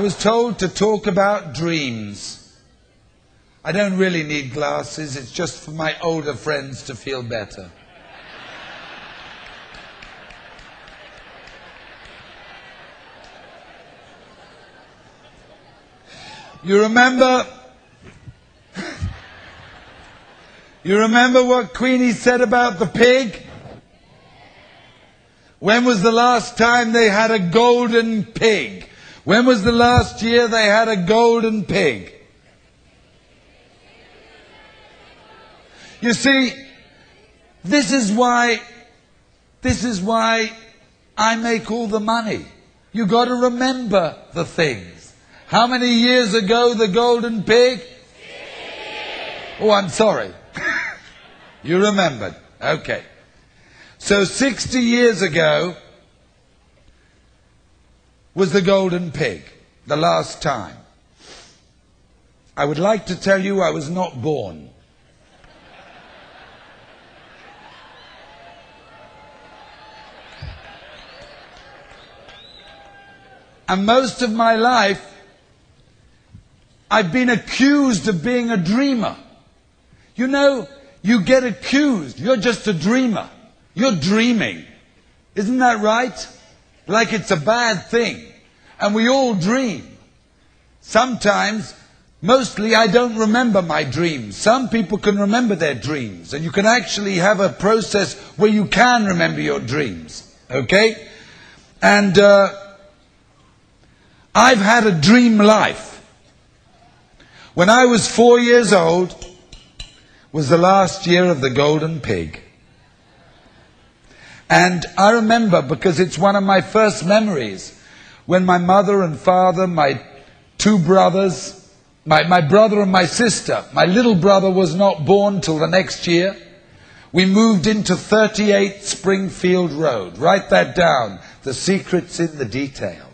was told to talk about dreams. I don't really need glasses, it's just for my older friends to feel better. You remember what Queenie said about the pig? When was the last time they had a golden pig? When was the last year they had a golden pig? You see, this is why I make all the money. You got to remember the things. How many years ago the golden pig? Oh, I'm sorry. You remembered. Okay. So 60 years ago was the golden pig, the last time. I would like to tell you I was not born. And most of my life, I've been accused of being a dreamer. You know, you get accused. You're just a dreamer. You're dreaming. Isn't that right? Like it's a bad thing. And we all dream. Sometimes, mostly I don't remember my dreams. Some people can remember their dreams. And you can actually have a process where you can remember your dreams. Okay? And I've had a dream life. When I was 4 years old, was the last year of the golden pig. And I remember, because it's one of my first memories, when my mother and father, my two brothers, my brother and my sister, my little brother was not born till the next year, we moved into 38 Springfield Road. Write that down. The secret's in the detail.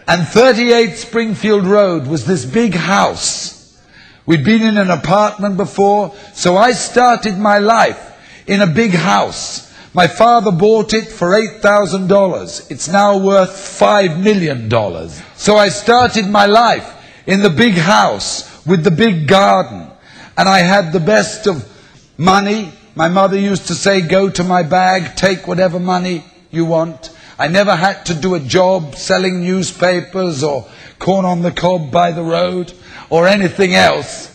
And 38 Springfield Road was this big house. We'd been in an apartment before, so I started my life in a big house. My father bought it for $8,000. It's now worth $5 million. So I started my life in the big house with the big garden. And I had the best of money. My mother used to say, go to my bag, take whatever money you want. I never had to do a job selling newspapers or corn on the cob by the road or anything else.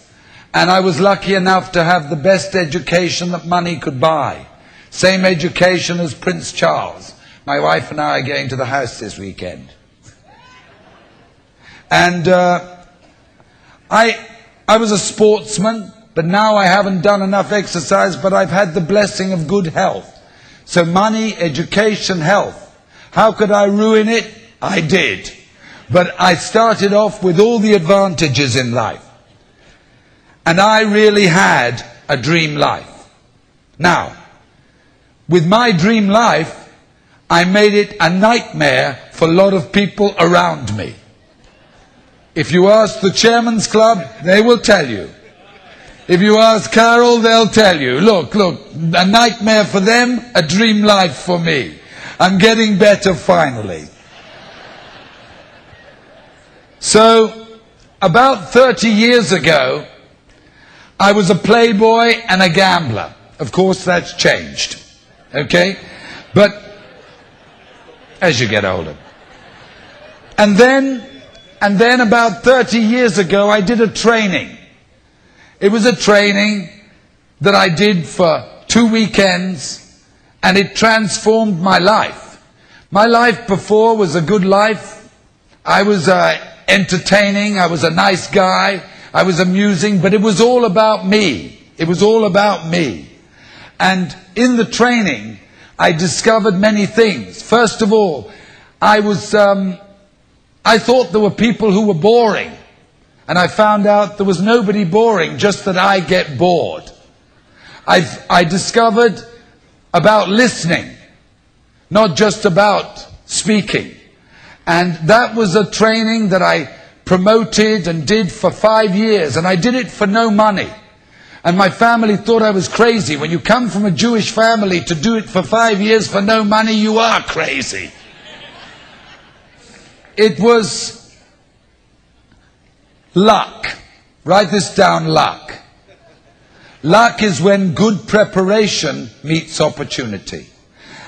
And I was lucky enough to have the best education that money could buy. Same education as Prince Charles. My wife and I are going to the house this weekend. And I was a sportsman, but now I haven't done enough exercise, but I've had the blessing of good health. So money, education, health. How could I ruin it? I did. But I started off with all the advantages in life. And I really had a dream life. Now, with my dream life, I made it a nightmare for a lot of people around me. If you ask the Chairman's Club, they will tell you. If you ask Carol, they'll tell you. Look, a nightmare for them, a dream life for me. I'm getting better finally. So, about 30 years ago, I was a playboy and a gambler. Of course, that's changed. Okay? But, as you get older. And then about 30 years ago, I did a training. It was a training that I did for 2 weekends, and it transformed my life. My life before was a good life. I was entertaining, I was a nice guy, I was amusing, but it was all about me. It was all about me. And in the training, I discovered many things. First of all, I thought there were people who were boring. And I found out there was nobody boring, just that I get bored. I discovered about listening, not just about speaking. And that was a training that I promoted and did for 5 years. And I did it for no money. And my family thought I was crazy. When you come from a Jewish family to do it for 5 years for no money, you are crazy. It was Luck. Write this down, luck. Luck is when good preparation meets opportunity.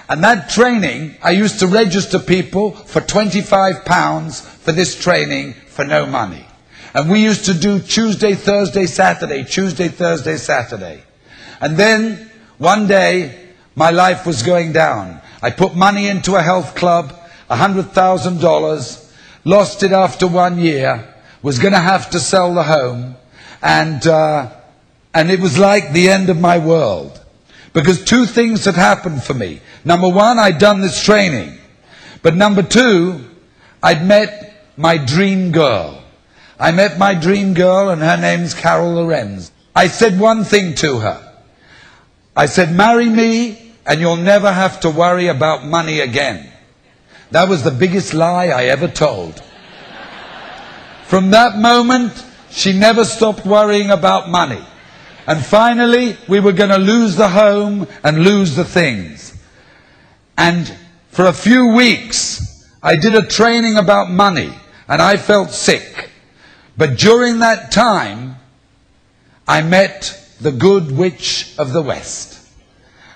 And that training, I used to register people for £25 for this training for no money. And we used to do Tuesday, Thursday, Saturday, Tuesday, Thursday, Saturday. And then, one day, my life was going down. I put money into a health club, $100,000, lost it after 1 year, was going to have to sell the home, and it was like the end of my world. Because two things had happened for me. Number one, I'd done this training. But number two, I'd met my dream girl. I met my dream girl, and her name's Carol Lorenz. I said one thing to her. I said, marry me, and you'll never have to worry about money again. That was the biggest lie I ever told. From that moment, she never stopped worrying about money. And finally, we were going to lose the home and lose the things. And for a few weeks, I did a training about money, and I felt sick. But during that time, I met the Good Witch of the West.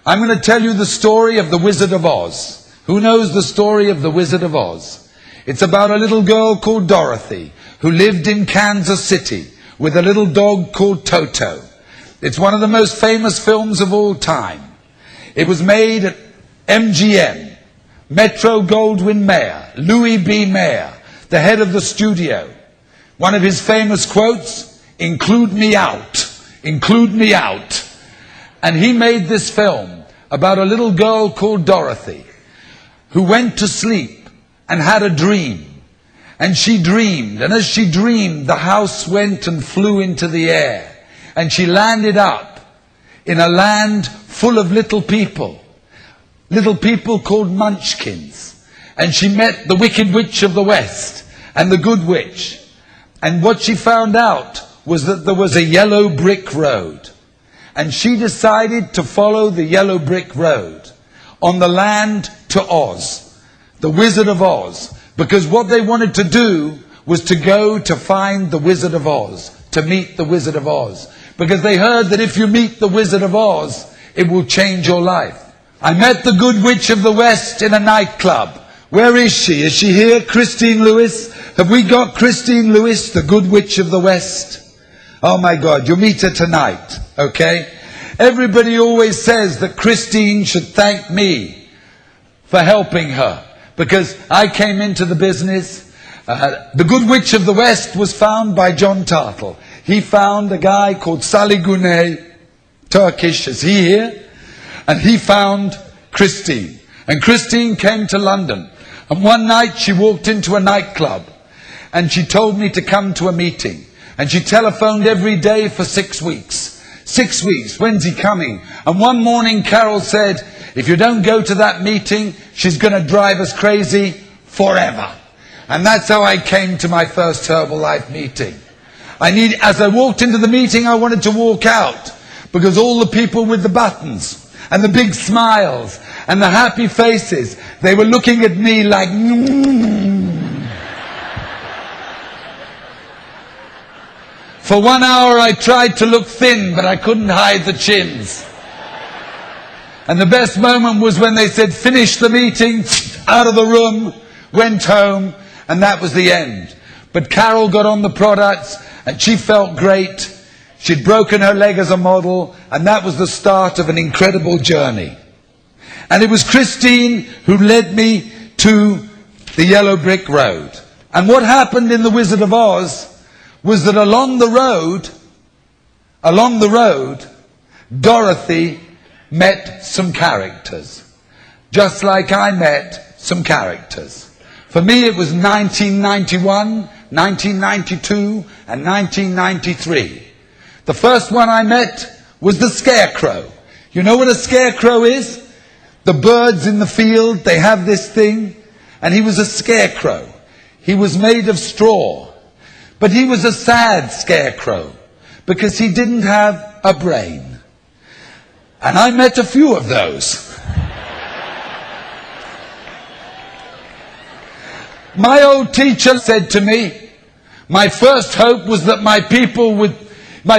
I'm going to tell you the story of the Wizard of Oz. Who knows the story of the Wizard of Oz? It's about a little girl called Dorothy who lived in Kansas City with a little dog called Toto. It's one of the most famous films of all time. It was made at MGM, Metro-Goldwyn-Mayer, Louis B. Mayer, the head of the studio. One of his famous quotes, "Include me out, include me out." And he made this film about a little girl called Dorothy who went to sleep and had a dream. And she dreamed, and as she dreamed, the house went and flew into the air. And she landed up in a land full of little people called Munchkins. And she met the Wicked Witch of the West and the Good Witch. And what she found out was that there was a yellow brick road. And she decided to follow the yellow brick road on the land to Oz, the Wizard of Oz. Because what they wanted to do was to go to find the Wizard of Oz, to meet the Wizard of Oz. Because they heard that if you meet the Wizard of Oz, it will change your life. I met the Good Witch of the West in a nightclub. Where is she? Is she here? Christine Lewis? Have we got Christine Lewis, the Good Witch of the West? Oh my God, you'll meet her tonight, okay? Everybody always says that Christine should thank me for helping her, because I came into the business. The Good Witch of the West was found by John Tartle. He found a guy called Salih Gunay, Turkish. Is he here? And he found Christine. And Christine came to London. And one night she walked into a nightclub and she told me to come to a meeting. And she telephoned every day for 6 weeks. 6 weeks, when's he coming? And one morning Carol said, if you don't go to that meeting, she's going to drive us crazy forever. And that's how I came to my first Herbalife meeting. As I walked into the meeting, I wanted to walk out, because all the people with the buttons and the big smiles and the happy faces, they were looking at me like, For 1 hour I tried to look thin, but I couldn't hide the chins. And the best moment was when they said, finish the meeting, out of the room, went home, and that was the end. But Carol got on the products, and she felt great. She'd broken her leg as a model, and that was the start of an incredible journey. And it was Christine who led me to the yellow brick road. And what happened in The Wizard of Oz was that along the road, Dorothy met some characters. Just like I met some characters. For me it was 1991, 1992 and 1993. The first one I met was the Scarecrow. You know what a scarecrow is? The birds in the field, they have this thing. And he was a scarecrow. He was made of straw. But he was a sad scarecrow, because he didn't have a brain. And I met a few of those. My old teacher said to me, My first hope was that my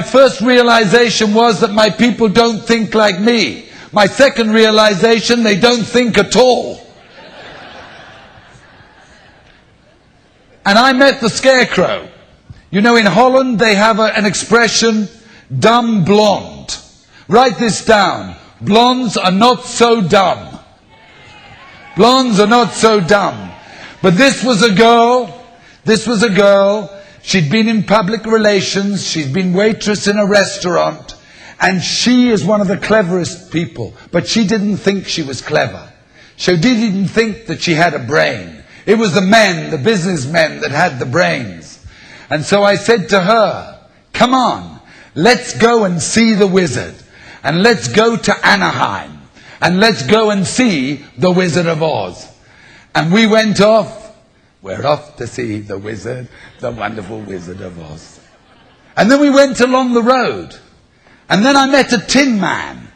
first realization was that my people don't think like me. My second realization, they don't think at all. And I met the scarecrow. You know, in Holland they have an expression, dumb blonde. Write this down. Blondes are not so dumb. Blondes are not so dumb. But this was a girl. She'd been in public relations. She'd been waitress in a restaurant. And she is one of the cleverest people. But she didn't think she was clever. She didn't think that she had a brain. It was the men, the businessmen, that had the brains. And so I said to her, come on, let's go and see the wizard. And let's go to Anaheim. And let's go and see the Wizard of Oz. And we went off. We're off to see the wizard, the wonderful Wizard of Oz. And then we went along the road. And then I met a tin man.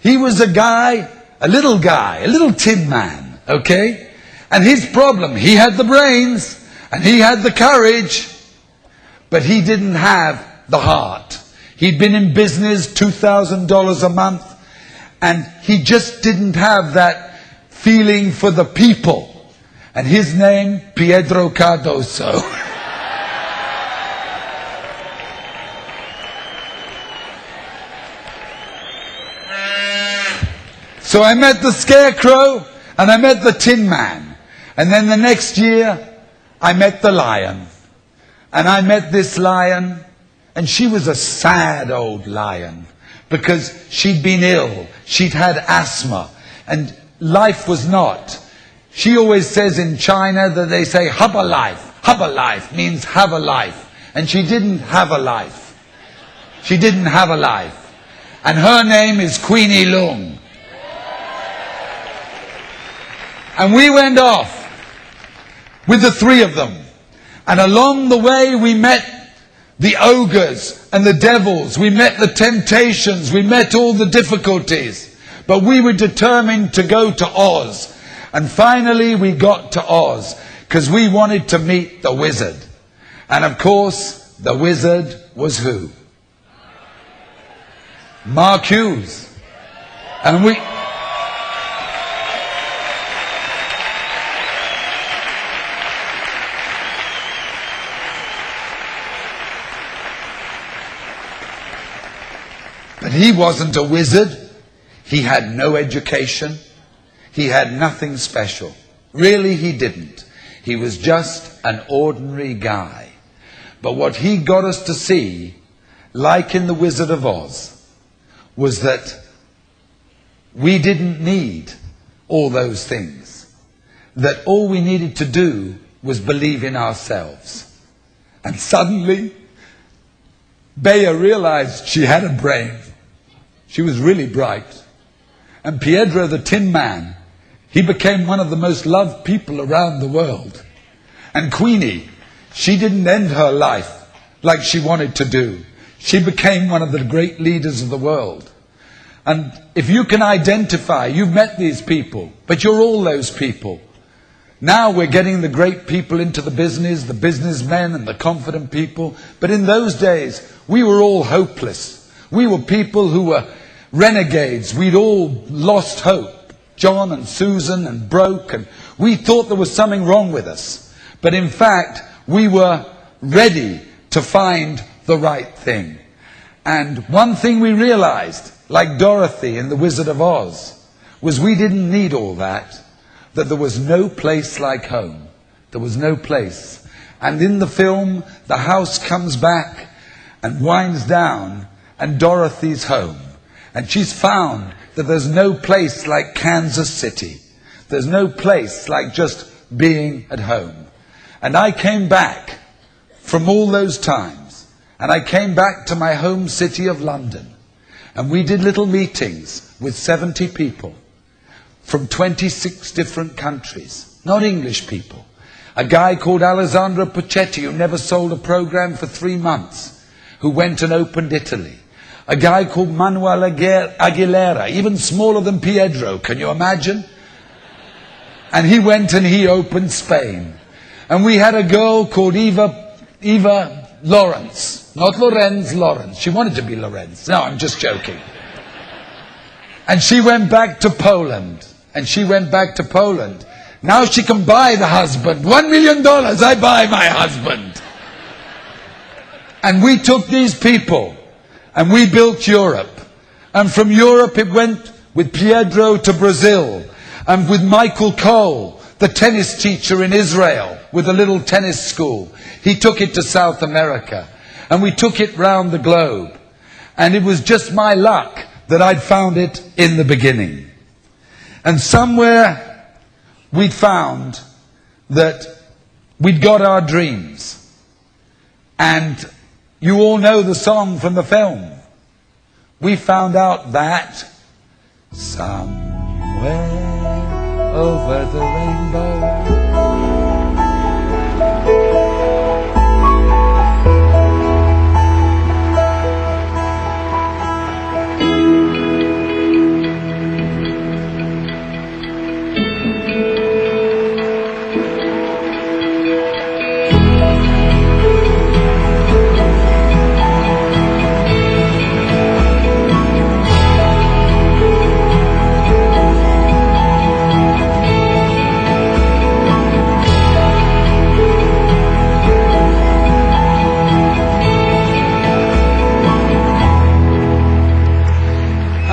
He was a little tin man, okay? And his problem, he had the brains, and he had the courage, but he didn't have the heart. He'd been in business, $2,000 a month, and he just didn't have that feeling for the people. And his name, Pietro Cardoso. So I met the scarecrow, and I met the tin man. And then the next year, I met the lion. And I met this lion, and she was a sad old lion, because she'd been ill, she'd had asthma, and life was not. She always says in China that they say, have a life. Have a life means have a life. And she didn't have a life. She didn't have a life. And her name is Queenie Lung. And we went off with the three of them. And along the way we met the ogres and the devils. We met the temptations. We met all the difficulties. But we were determined to go to Oz. And finally we got to Oz because we wanted to meet the wizard. And of course, the wizard was who? Mark Hughes. And but he wasn't a wizard. He had no education. He had nothing special. Really, he didn't. He was just an ordinary guy. But what he got us to see, like in The Wizard of Oz, was that we didn't need all those things. That all we needed to do was believe in ourselves. And suddenly, Bea realized she had a brain. She was really bright. And Pietro the Tin Man, he became one of the most loved people around the world. And Queenie, she didn't end her life like she wanted to do. She became one of the great leaders of the world. And if you can identify, you've met these people, but you're all those people. Now we're getting the great people into the businessmen and the confident people. But in those days, we were all hopeless. We were people who were renegades. We'd all lost hope. John and Susan and broke, and we thought there was something wrong with us. But in fact, we were ready to find the right thing. And one thing we realized, like Dorothy in The Wizard of Oz, was we didn't need all that. That there was no place like home. There was no place. And in the film, the house comes back and winds down, and Dorothy's home. And she's found that there's no place like Kansas City. There's no place like just being at home. And I came back from all those times. And I came back to my home city of London. And we did little meetings with 70 people from 26 different countries. Not English people. A guy called Alessandro Pacetti, who never sold a program for 3 months, who went and opened Italy. A guy called Manuel Aguilera, even smaller than Pietro, can you imagine? And he went and he opened Spain. And we had a girl called Eva Eva Lawrence. Not Lorenz, Lawrence. She wanted to be Lorenz. No, I'm just joking. And she went back to Poland. Now she can buy the husband. $1 million, I buy my husband. And we took these people and we built Europe. And from Europe it went with Pedro to Brazil. And with Michael Cole, the tennis teacher in Israel, with a little tennis school. He took it to South America. And we took it round the globe. And it was just my luck that I'd found it in the beginning. And somewhere we'd found that we'd got our dreams. And you all know the song from the film. We found out that somewhere over the rainbow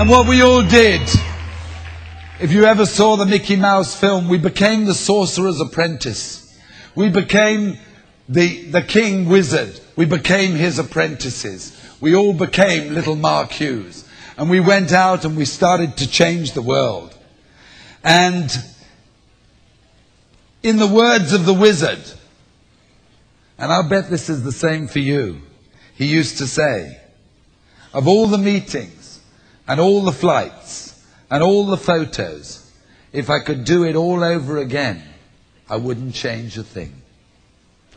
And what we all did, if you ever saw the Mickey Mouse film, we became the sorcerer's apprentice. We became the king wizard. We became his apprentices. We all became little Mark Hughes. And we went out and we started to change the world. And in the words of the wizard, and I'll bet this is the same for you, he used to say, of all the meetings, and all the flights, and all the photos, if I could do it all over again, I wouldn't change a thing.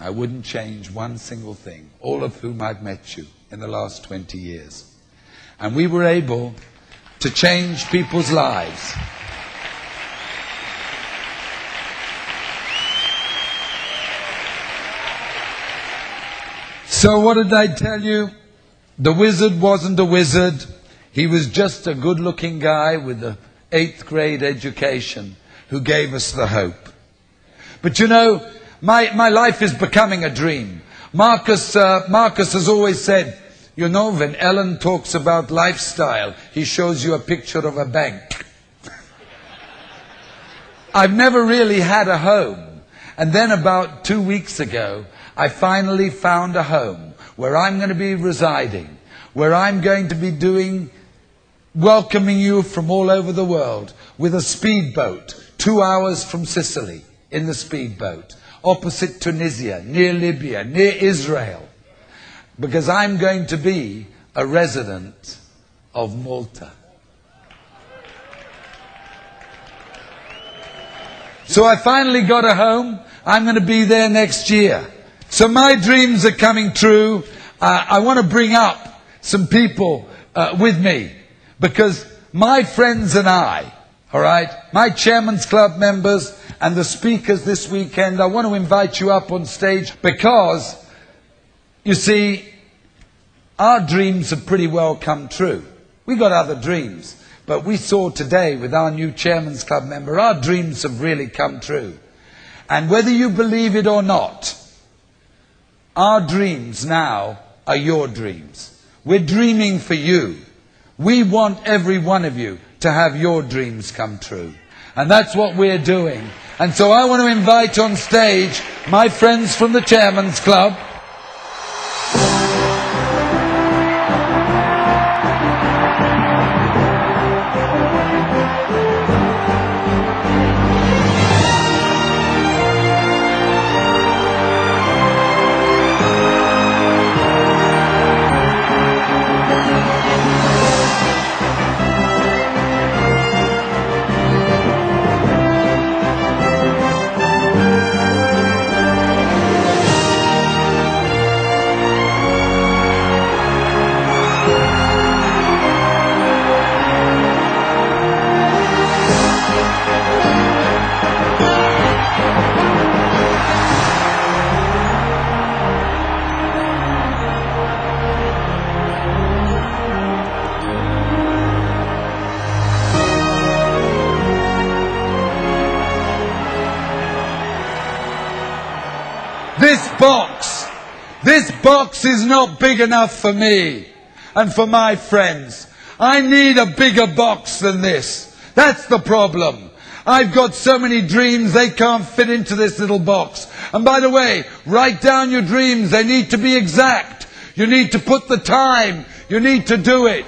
I wouldn't change one single thing. All of whom I've met you in the last 20 years. And we were able to change people's lives. So what did I tell you? The wizard wasn't a wizard. He was just a good-looking guy with an 8th grade education who gave us the hope. But you know, my life is becoming a dream. Marcus has always said, you know, when Ellen talks about lifestyle, he shows you a picture of a bank. I've never really had a home. And then about 2 weeks ago, I finally found a home where I'm going to be residing, where I'm going to be welcoming you from all over the world with a speedboat, 2 hours from Sicily in the speedboat, opposite Tunisia, near Libya, near Israel, because I'm going to be a resident of Malta. So I finally got a home. I'm going to be there next year. So my dreams are coming true. I want to bring up some people with me. Because my friends and I, all right, my Chairman's Club members and the speakers this weekend, I want to invite you up on stage because, you see, our dreams have pretty well come true. We got other dreams, but we saw today with our new Chairman's Club member, our dreams have really come true. And whether you believe it or not, our dreams now are your dremes. We're dreaming for you. We want every one of you to have your dreams come true. And that's what we're doing. And so I want to invite on stage my friends from the Chairman's Club. This box is not big enough for me and for my friends. I need a bigger box than this. That's the problem. I've got so many dreams, they can't fit into this little box. And by the way, write down your dreams. They need to be exact. You need to put the time. You need to do it.